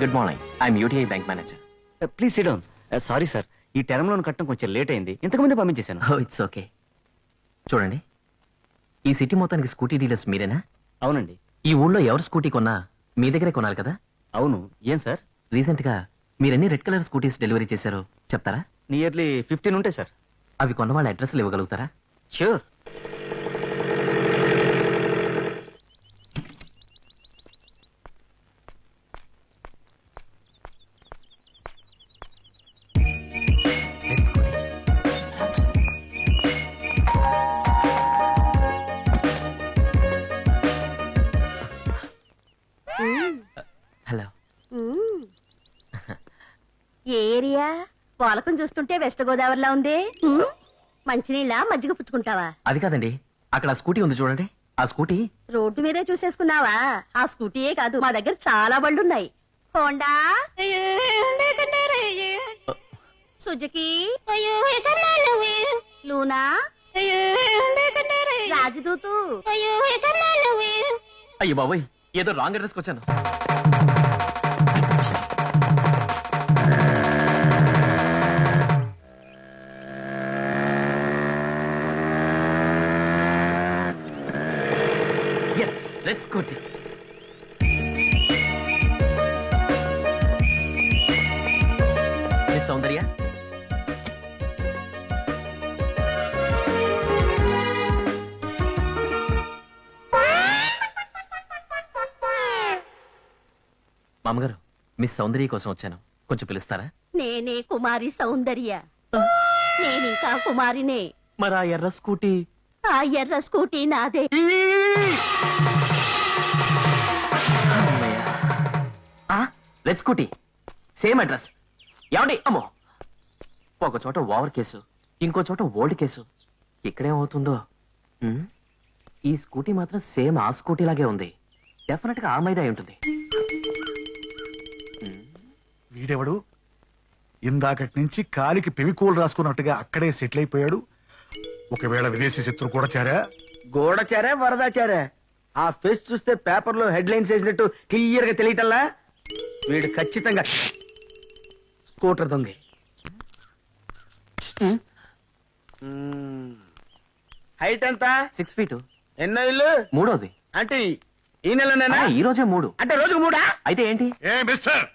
Good morning. I'm UTI bank manager. Please SIT down. Sorry sir, ఈ term loan కట్టడం కొంచెం late అయింది. ఇంతకుముందే పంపించేశాను. Oh it's okay. చూడండి, ఈ సిటీ మొత్తానికి స్కూటీ డీలర్స్ మీరేనా? అవునండి. ఈ ఊళ్ళో ఎవరు స్కూటీ కొన్నా మీ దగ్గరే కొనాలి కదా? అవును. ఏం సార్? రీసెంట్ గా మీరెన్ని రెడ్ కలర్ స్కూటీస్ డెలివరీ చేశారో చెప్తారా? నియర్లీ 15 ఉంటాయి సార్. అవి కొన్న వాళ్ళ అడ్రస్లు ఇవ్వగలుగుతారా? ష్యూర్. హలో. ఏ ఏరియా? పాలకం చూస్తుంటే వెస్ట్ గోదావరిలా ఉంది. మంచినీళ్ళ మజ్జిగ పుచ్చుకుంటావా? అది కాదండి, అక్కడ ఆ స్కూటీ ఉంది చూడండి. ఆ స్కూటీ రోడ్డు మీదే చూసేసుకున్నావా? ఆ స్కూటీయే కాదు, మా దగ్గర చాలా బళ్ళున్నాయి. Honda, Suzuki, Luna, Rajdoot. అయ్యో బాబోయ్, ఏదో రాంగ్ అడ్రస్కి వచ్చాను. Yes, let's go. Miss Soundarya. మామగారు, మిస్ సౌందర్య కోసం వచ్చాను, కొంచెం పిలుస్తారా? నేనే కుమారి సౌందర్య. నేనింకా కుమారినే. మరి ఆ ఎర్ర స్కూటీ? ఆ ఎర్ర స్కూటీ నాదే. Red scooty, same address. ఏమండి? అమ్మో, ఒక చోట ఓవర్ కేసు, ఇంకో చోట ఓల్డ్ కేసు. ఇక్కడేమవుతుందో. ఈ స్కూటీ మాత్రం సేమ్ ఆ స్కూటీ లాగే ఉంది. డెఫినెట్ గా ఆ మైదా అయి ఉంటుంది. వీడెవడు? ఇందాకటి నుంచి కాలికి పెవికోలు రాసుకున్నట్టుగా అక్కడే సెటిల్ అయిపోయాడు. ఒకవేళ విదేశీ శత్రు కూడా చేరా? గోడచారా వరదాచారా? ఆ ఫేస్ చూస్తే పేపర్ లో హెడ్ లైన్స్ వేసినట్టు క్లియర్ గా తెలియటల్లా. వీడు ఖచ్చితంగా స్కూటర్ దొంగ. హైట్ ఎంత? 6 feet. ఎన్నో ఇల్లు? మూడోది. అంటే ఈ నెలనేనా? ఈ రోజే 3. అంటే రోజుకు 3? అయితే ఏంటి? ఏ మిస్టర్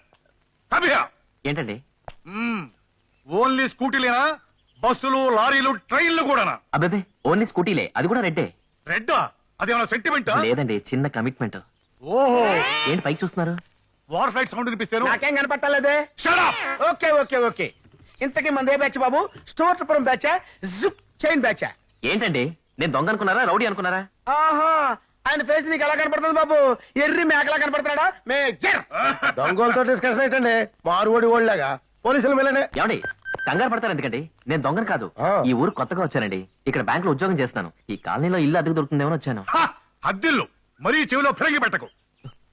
కబియా, ఏంటండి? ఓన్లీ స్కూటీలేనా? బస్సులు, లారీలు, ట్రైన్లు కూడానా? అబ్బాబే, ఓన్లీ స్కూటీలే, అది కూడా రెడ్డే. రెడ్డా? అదేమన్నా సెంటిమెంటా? లేదండి, చిన్న కమిట్మెంట్. ఓహో, ఏంటి పైకి చూస్తున్నారు? వార్ ఫ్లైట్ సౌండ్ వినిపిస్తాను. నాకేం కనపట్టాలదే. Shut up! Okay okay okay. ఇంతకీ మందే బ్యాచ్ బాబు? స్టోర్పురం బ్యాచా, జిప్ చైన్ బ్యాచా? ఏంటండి, నేను దొంగ అనుకున్నారా, రౌడీ అనుకున్నారా? ఆహా, ఆయన ఫేస్ నీకు ఎలా కనపడుతుంది బాబు? ఎర్రి మేకలా కనపడుతున్నాడా? మేజర్ దొంగలతో డిస్కషన్ ఏంటండి? మారువడి ఓళ్ళగా పోలీసులు వెళ్ళండి. ఏమండి, కంగారు పడతారు ఎందుకండి? నేను దొంగను కాదు. ఈ ఊరు కొత్తగా వచ్చానండి. ఇక్కడ బ్యాంక్ లో ఉద్యోగం చేస్తున్నాను. ఈ కాలనీలో ఇల్లు అద్దెకు దొరుకుతుందేమో వచ్చాను. అద్దిల్లు మరీ చెవిలో ఫిరంగి పెట్టకు.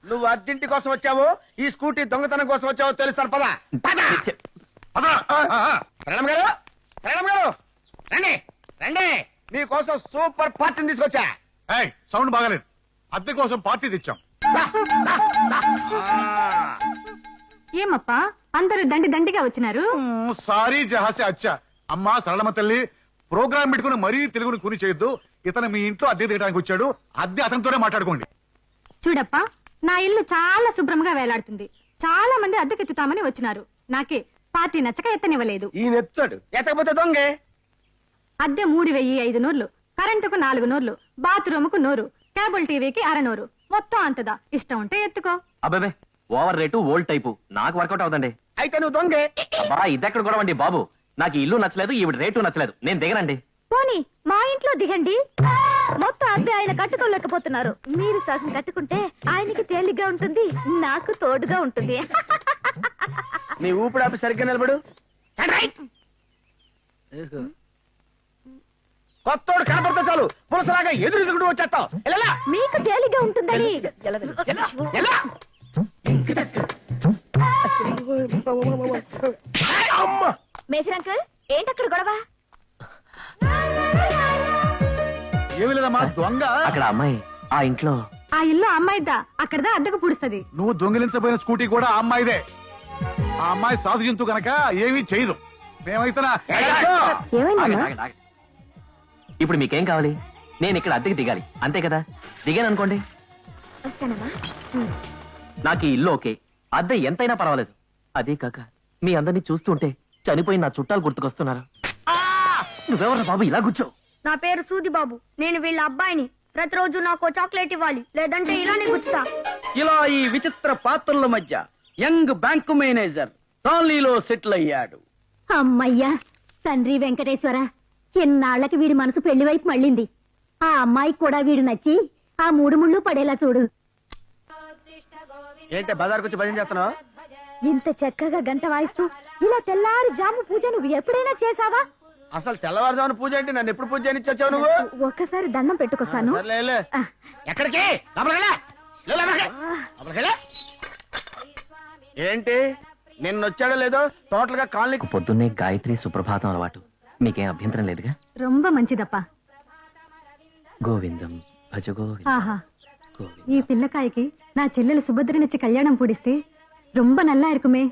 నువ్వు అద్దింటి కోసం వచ్చావు, ఈ స్కూటీ దొంగతనం కోసం వచ్చావు తెలుస్తాను. పద అదరా? ప్రణమ్ గారు, ప్రణమ్ గారు, రండి రండి, మీకోసం సూపర్ పార్టీని తీసుకొచ్చా. సౌండ్ బాగాలేదు. అద్దె కోసం పార్టీ తెచ్చాం. ఏమప్పా అందరూ దండి దండిగా వచ్చినారు? సారీ జహాసే అచ్చా. అమ్మా సరళమ్మ తల్లి, ప్రోగ్రామ్ పెట్టుకుని మరీ తెలుగుని కూని చేయొద్దు. ఇతను మీ ఇంట్లో అద్దె తీయడానికి వచ్చాడు. అద్దె అతనితోనే మాట్లాడుకోండి. చూడప్పా, నా ఇల్లు చాలా శుభ్రంగా వేలాడుతుంది. చాలా మంది అద్దెకెత్తుతామని వచ్చినారు. నాకే పార్టీ నచ్చక ఎత్తనివ్వలేదు. ఈ నెత్తాడు ఎత్తకపోతే దొంగే. అద్దె 3500, కరెంటుకు 400, బాత్రూముకు 100, కేబుల్ టీవీకి 600, మొత్తం అంతదా. ఇష్టం ఉంటే ఎత్తుకో. అబ్బాబే, ఓవర్ రేటు, ఓల్డ్ టైపు నాకు వర్కౌట్ అవుతండి. అయితే నువ్వు దొంగే. అబ్బా, ఇదెక్కడ కూడా అండి బాబు. నాకు ఇల్లు నచ్చలేదు, ఈవిడ రేటు నచ్చలేదు, నేను దిగనండి. పోనీ మా ఇంట్లో దిగండి. మొత్తం అద్దె ఆయన కట్టుకోలేకపోతున్నారు. మీరు సగం కట్టుకుంటే ఆయనకి తేలిగ్గా ఉంటుంది, నాకు తోడుగా ఉంటుంది. నీ ఊపిడి ఆపి సరిగ్గా నిలబడు. కొత్తోడు కనపడితే చాలు పులసలాగా ఎదురు వచ్చేస్తావు. మీకు తేలిగ్గా ఉంటుందని. మేజర్ అంకుల్, ఏంటక్కడ గొడవ? ఏమి లేదమ్మా, దొంగ అక్కడ అమ్మాయి ఆ ఇంట్లో ఆ ఇల్లు అమ్మాయిద్దా అక్కడదా అద్దెకు పుడుస్తుంది. నువ్వు దొంగిలించబోయిన స్కూటీ కూడా ఆ అమ్మాయిదే. ఆ అమ్మాయి సాధు జంతు కనుక ఏమీ చేయదు. మేమైతే ఏమైందమ్మా? ఇప్పుడు మీకేం కావాలి? నేను ఇక్కడ అద్దెకి దిగాలి అంతే కదా? దిగాను అనుకోండి, వస్తానమ్మా. నాకు ఈ ఇల్లు ఓకే, అద్దె ఎంతైనా పర్వాలేదు. అదే కాక మీ అందరినీ చూస్తుంటే చనిపోయిన నా చుట్టాలు గుర్తుకొస్తున్నారు. నువ్వెవరు బాబు ఇలా కూర్చో? నా పేరు సూది బాబు. నేను వీళ్ళ అబ్బాయిని. ప్రతిరోజు నాకు చాక్లెట్ ఇవ్వాలి, లేదంటే ఇలానే గుచ్చుతా. ఇలా ఈ విచిత్ర పాత్రల మధ్య యంగ్ బ్యాంకు మేనేజర్ కాలనీలో సెటిల్ అయ్యాడు. అమ్మయ్యా, తండ్రి వెంకటేశ్వర, ఎన్నాళ్లకి వీడి మనసు పెళ్లి వైపు మళ్ళింది. ఆ అమ్మాయికి కూడా వీడు నచ్చి ఆ మూడు ముళ్ళు పడేలా చూడు. ఏంటి బజార్కి వచ్చి భజన చేస్తున్నావు? ఇంత చక్కగా గంట వాయిస్తూ ఇలా తెల్లారి జాము పూజ నువ్వు ఎప్పుడైనా చేసావా? అసలు తెల్లవారుజామున పూజ ఏంటి? నన్ను ఎప్పుడు పూజ చేయనిచ్చి వచ్చావు నువ్వు? ఒక్కసారి దండం పెట్టుకొస్తాను. సర్లే, వెళ్ళు. ఆ. ఎక్కడికి? లోపలికి వెళ్ళు. వెళ్ళు, లోపలికి. లోపలికి వెళ్ళు. ఏంటి నిన్న వచ్చాడో లేదో టోటల్ గా కాలనీ పొద్దున్నే గాయత్రి సుప్రభాతం అలవాటు. మీకేం అభ్యంతరం లేదుగా? రొంబ మంచిదప్ప. గోవిందం భజ గోవిందం ఆహా, గోవిందం. ఈ పిల్లకాయకి నా చెల్లెలు సుభద్రనిచ్చి కళ్యాణం పూడిస్తే రొంబ నల్లా இருக்குமே.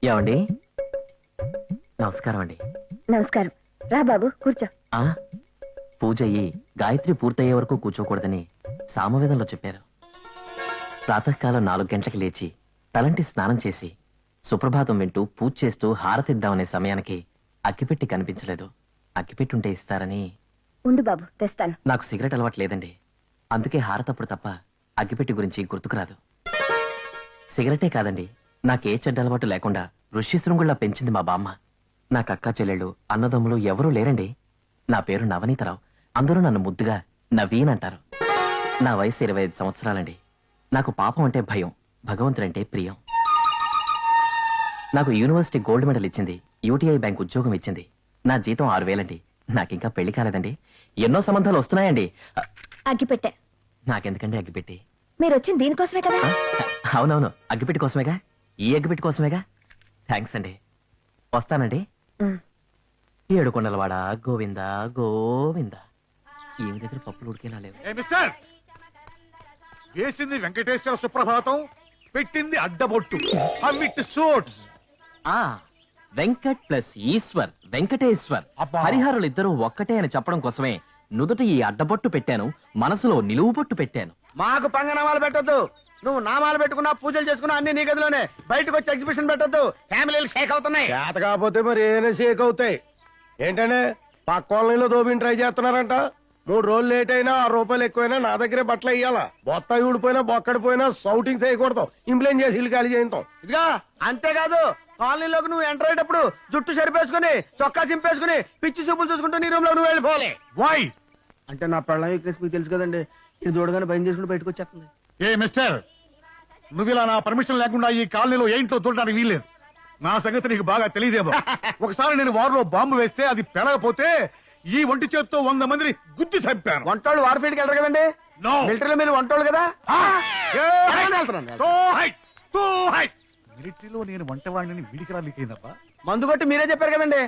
ఏమండి? నమస్కారం అండి. నమస్కారం. రా బాబు, కూర్చో. ఆ పూజ అయ్యి గాయత్రి పూర్తయ్యే వరకు కూర్చోకూడదని సామవేదంలో చెప్పారు. ప్రాతకాలం 4 గంటలకు లేచి తలంటి స్నానం చేసి సుప్రభాతం వింటూ పూజ చేస్తూ హారతిద్దామనే సమయానికి అగ్గిపెట్టి కనిపించలేదు. అగ్గిపెట్టుంటే ఇస్తారని. ఉండు బాబు, తెస్తాను. నాకు సిగరెట్ అలవాటు లేదండి, అందుకే హారతప్పుడు తప్ప అగ్గిపెట్టి గురించి గుర్తుకురాదు. సిగరెటే కాదండి, నాకే చెడ్డ అలవాటు లేకుండా ఋష్యశృంగుళ్లా పెంచింది మా బామ్మ. నాకు అక్క చెల్లెళ్ళు అన్నదమ్ములు ఎవరూ లేరండి. నా పేరు నవనీతరావు. అందరూ నన్ను ముద్దుగా నవీన్ అంటారు. నా వయసు 25 సంవత్సరాలండి. నాకు పాపం అంటే భయం, భగవంతుడంటే ప్రియం. నాకు యూనివర్సిటీ గోల్డ్ మెడల్ ఇచ్చింది, యూటీఐ బ్యాంక్ ఉద్యోగం ఇచ్చింది. నా జీతం 6,000 అండి. నాకింకా పెళ్లి కాలేదండి. ఎన్నో సంబంధాలు వస్తున్నాయండి. అగ్గిపెట్టె. నాకెందుకండి అగ్గిపెట్టి? మీరు వచ్చింది దీనికోసమే కదా? అవునవును, అగ్గిపెట్టి కోసమేగా. ఈ అగ్గిపెట్టి కోసమేగా. థ్యాంక్స్ అండి. వస్తానండి. ఏడుకొండలవాడ గోవింద గోవింద. ఏమి దగ్గర పప్పులు ఉడికేలా లేవు. ఏ మిస్టర్, వేసింది వెంకటేశ్వర సుప్రభాతం, పెట్టింది అడ్డబొట్టు. అవిట్ సోట్స్. ఆ వెంకట్ ప్లస్ ఈశ్వర్, వెంకటేశ్వర్. అబ్బా. హరిహరులు ఇద్దరు ఒక్కటే అని చెప్పడం కోసమే నుదుట ఈ అడ్డబొట్టు పెట్టాను, మనసులో నిలువు బొట్టు పెట్టాను. మాకు పంగనామాలు పెట్టొద్దు. నువ్వు నామాలు పెట్టుకున్నా పూజలు చేసుకున్నా అన్ని నీ గదిలోనే. బయటకు వచ్చి ఎగ్జిబిషన్ పెట్టొద్దు. ఫ్యామిలీలు షేక్ అవుతున్నాయి. చేత కాకపోతే మరి ఏమైనా షేక్ అవుతాయి. ఏంటంటే పక్క కాలనీలో దోబిని ట్రై చేస్తున్నారంట. 3 రోజులు లేట్ అయినా 6 రూపాయలు ఎక్కువైనా నా దగ్గరే బట్టలు ఇయ్యాలా. బొత్త ఊడిపోయినా బొక్కడిపోయినా సౌటింగ్ చేయకూడదు. ఇంప్లైన్ చేసి ఇల్లు ఖాళీ చేయించాం. ఇదిగా అంతేకాదు, కాలనీలోకి నువ్వు ఎంటర్ అయ్యేటప్పుడు జుట్టు సరిపేసుకుని చొక్కా చింపేసుకుని పిచ్చి చూపులు చూసుకుంటూ నీ రూమ్ లో నువ్వు వెళ్ళిపోవాలి. వై? అంటే నా పెళ్ళం వీక్నెస్ మీకు తెలుసు కదండి. ఇది చూడగానే భయం చేసుకుని బయటకు వచ్చేస్తుంది. ఏ మిస్టర్, నువ్వు ఇలా నా పర్మిషన్ లేకుండా ఈ కాలనీలో ఏంటో చూడడానికి వీల్లేదు. నా సంగతి నీకు బాగా తెలియదేమో. ఒకసారి నేను వారిలో బాంబు వేస్తే అది పెరగపోతే ఈ ఒంటి చేత్తో 100 మందిని గుద్ది చంపాను. వంటోళ్ళు వార్ఫీల్డ్కి వెళ్ళరు కదండి. No. మిలిటరీలో మీరు వంటోళ్ళు కదా. మిలిటరీలో నేను వంటవాడిని వీడికి రాలికైందబ్బా. మందు కొట్టి మీరే చెప్పారు కదండి.